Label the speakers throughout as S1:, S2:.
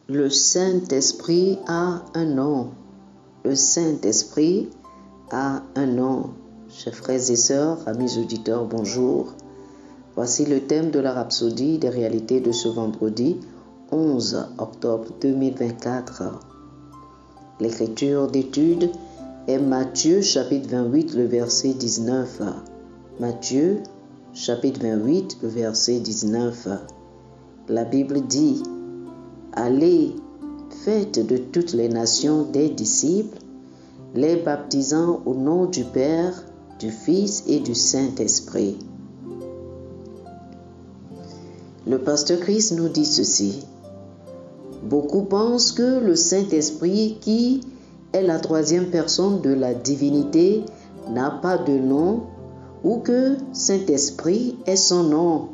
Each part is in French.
S1: Le Saint-Esprit a un nom. Le Saint-Esprit a un nom. Chers frères et sœurs, amis auditeurs, bonjour. Voici le thème de la rhapsodie des réalités de ce vendredi 11 octobre 2024. L'écriture d'étude est Matthieu chapitre 28, le verset 19. Matthieu chapitre 28, le verset 19. La Bible dit: Allez, faites de toutes les nations des disciples, les baptisant au nom du Père, du Fils et du Saint-Esprit. Le pasteur Christ nous dit ceci: beaucoup pensent que le Saint-Esprit, qui est la troisième personne de la divinité, n'a pas de nom, ou que Saint-Esprit est son nom.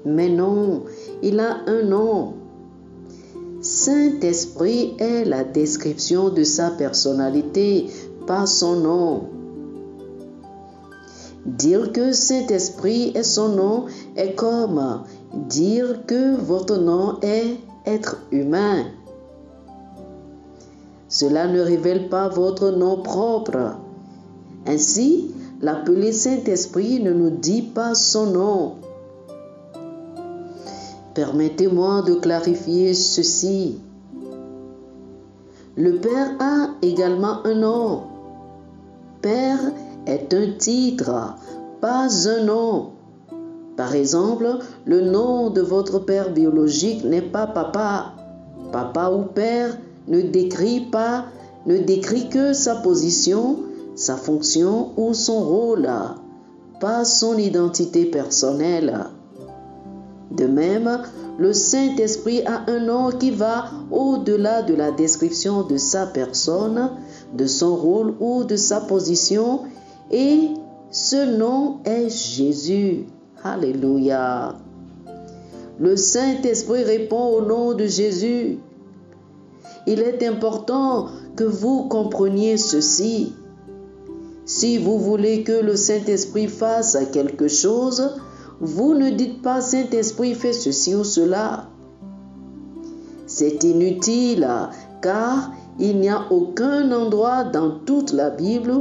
S1: Mais non, il a un nom. Saint-Esprit est la description de sa personnalité, pas son nom. Dire que Saint-Esprit est son nom est comme dire que votre nom est être humain. Cela ne révèle pas votre nom propre. Ainsi, l'appeler Saint-Esprit ne nous dit pas son nom. Permettez-moi de clarifier ceci. Le Père a également un nom. Père est un titre, pas un nom. Par exemple, le nom de votre père biologique n'est pas papa. Papa ou père ne décrit que sa position, sa fonction ou son rôle, pas son identité personnelle. De même, le Saint-Esprit a un nom qui va au-delà de la description de sa personne, de son rôle ou de sa position, et ce nom est Jésus. Alléluia. Le Saint-Esprit répond au nom de Jésus. Il est important que vous compreniez ceci. Si vous voulez que le Saint-Esprit fasse quelque chose, vous ne dites pas « Saint-Esprit, fais ceci ou cela ». C'est inutile, car il n'y a aucun endroit dans toute la Bible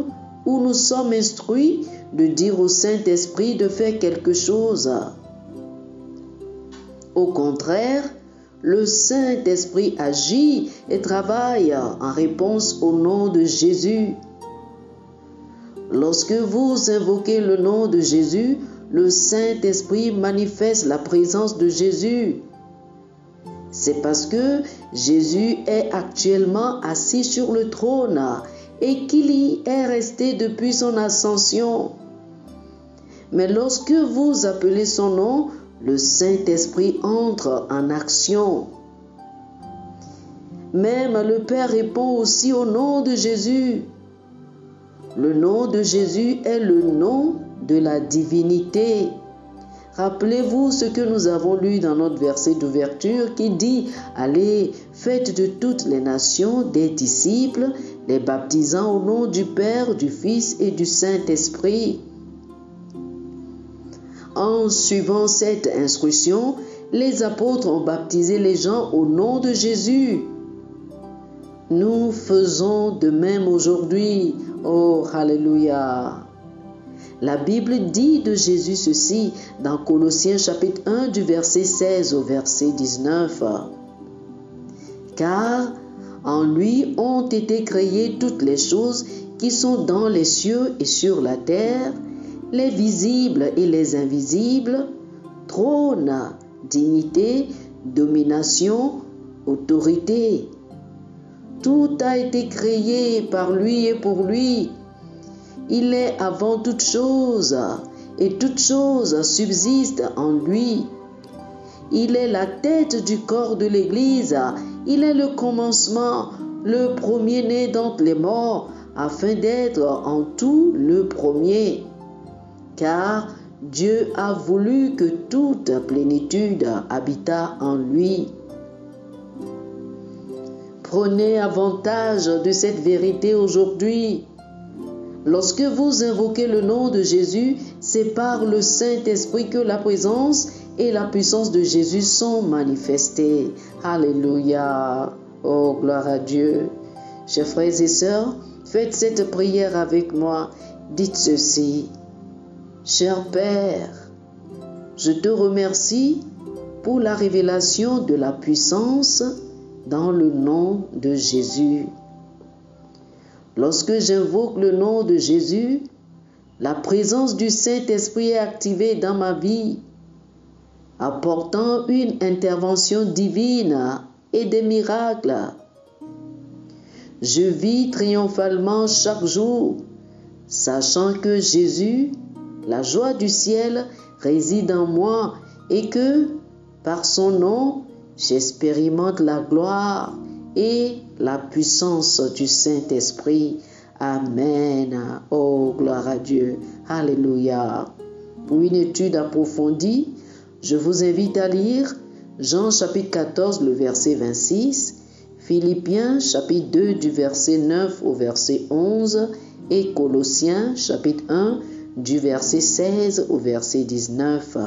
S1: où nous sommes instruits de dire au Saint-Esprit de faire quelque chose. Au contraire, le Saint-Esprit agit et travaille en réponse au nom de Jésus. Lorsque vous invoquez le nom de Jésus, le Saint-Esprit manifeste la présence de Jésus. C'est parce que Jésus est actuellement assis sur le trône et qu'il y est resté depuis son ascension. Mais lorsque vous appelez son nom, le Saint-Esprit entre en action. Même le Père répond aussi au nom de Jésus. Le nom de Jésus est le nom de la divinité. Rappelez-vous ce que nous avons lu dans notre verset d'ouverture qui dit « Allez, faites de toutes les nations des disciples, les baptisant au nom du Père, du Fils et du Saint-Esprit. » En suivant cette instruction, les apôtres ont baptisé les gens au nom de Jésus. Nous faisons de même aujourd'hui. Oh, alléluia! La Bible dit de Jésus ceci dans Colossiens chapitre 1 du verset 16 au verset 19. Car en lui ont été créées toutes les choses qui sont dans les cieux et sur la terre, les visibles et les invisibles, trône, dignité, domination, autorité. Tout a été créé par lui et pour lui. Il est avant toute chose, et toute chose subsiste en lui. Il est la tête du corps de l'Église. Il est le commencement, le premier-né d'entre les morts, afin d'être en tout le premier. Car Dieu a voulu que toute plénitude habitât en lui. Prenez avantage de cette vérité aujourd'hui. Lorsque vous invoquez le nom de Jésus, c'est par le Saint-Esprit que la présence et la puissance de Jésus sont manifestées. Alléluia. Oh, gloire à Dieu. Chers frères et sœurs, faites cette prière avec moi. Dites ceci. Cher Père, je te remercie pour la révélation de la puissance dans le nom de Jésus. Lorsque j'invoque le nom de Jésus, la présence du Saint-Esprit est activée dans ma vie, apportant une intervention divine et des miracles. Je vis triomphalement chaque jour, sachant que Jésus, la joie du ciel, réside en moi et que, par son nom, j'expérimente la gloire et la puissance du Saint-Esprit. Amen. Oh, gloire à Dieu. Alléluia. Pour une étude approfondie, je vous invite à lire Jean chapitre 14, le verset 26, Philippiens chapitre 2 du verset 9 au verset 11 et Colossiens chapitre 1 du verset 16 au verset 19.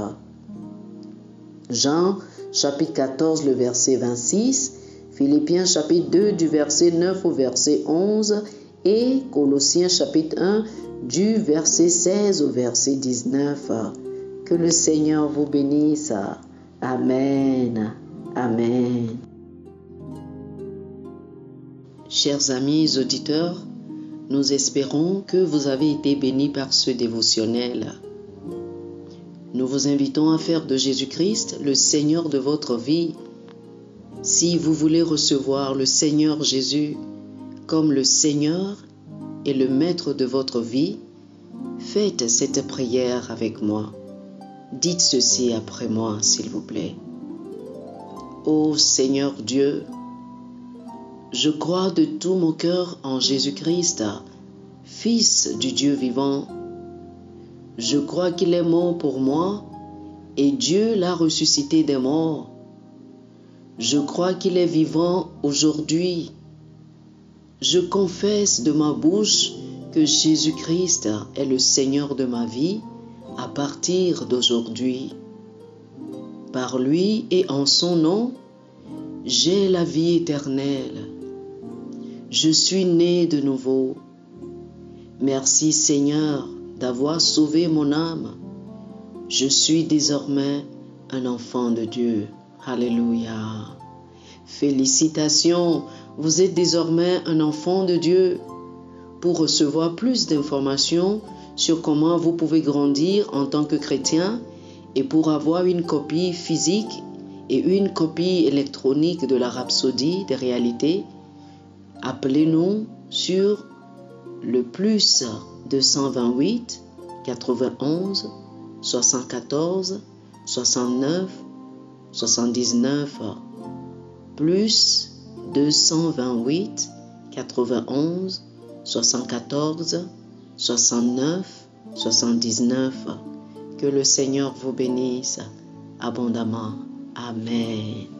S1: Jean chapitre 14, le verset 26, Philippiens chapitre 2 du verset 9 au verset 11 et Colossiens chapitre 1 du verset 16 au verset 19. Que le Seigneur vous bénisse. Amen. Amen. Chers amis auditeurs, nous espérons que vous avez été bénis par ce dévotionnel. Nous vous invitons à faire de Jésus-Christ le Seigneur de votre vie. Si vous voulez recevoir le Seigneur Jésus comme le Seigneur et le Maître de votre vie, faites cette prière avec moi. Dites ceci après moi, s'il vous plaît. Ô Seigneur Dieu, je crois de tout mon cœur en Jésus-Christ, Fils du Dieu vivant. Je crois qu'il est mort pour moi et Dieu l'a ressuscité des morts. Je crois qu'il est vivant aujourd'hui. Je confesse de ma bouche que Jésus-Christ est le Seigneur de ma vie à partir d'aujourd'hui. Par lui et en son nom, j'ai la vie éternelle. Je suis né de nouveau. Merci Seigneur d'avoir sauvé mon âme. Je suis désormais un enfant de Dieu. Alléluia. Félicitations, vous êtes désormais un enfant de Dieu. Pour recevoir plus d'informations sur comment vous pouvez grandir en tant que chrétien et pour avoir une copie physique et une copie électronique de la Rhapsodie des réalités, appelez-nous sur le plus 228 91 74 69 79 plus 228 91 74 69 79. Que le Seigneur vous bénisse abondamment. Amen.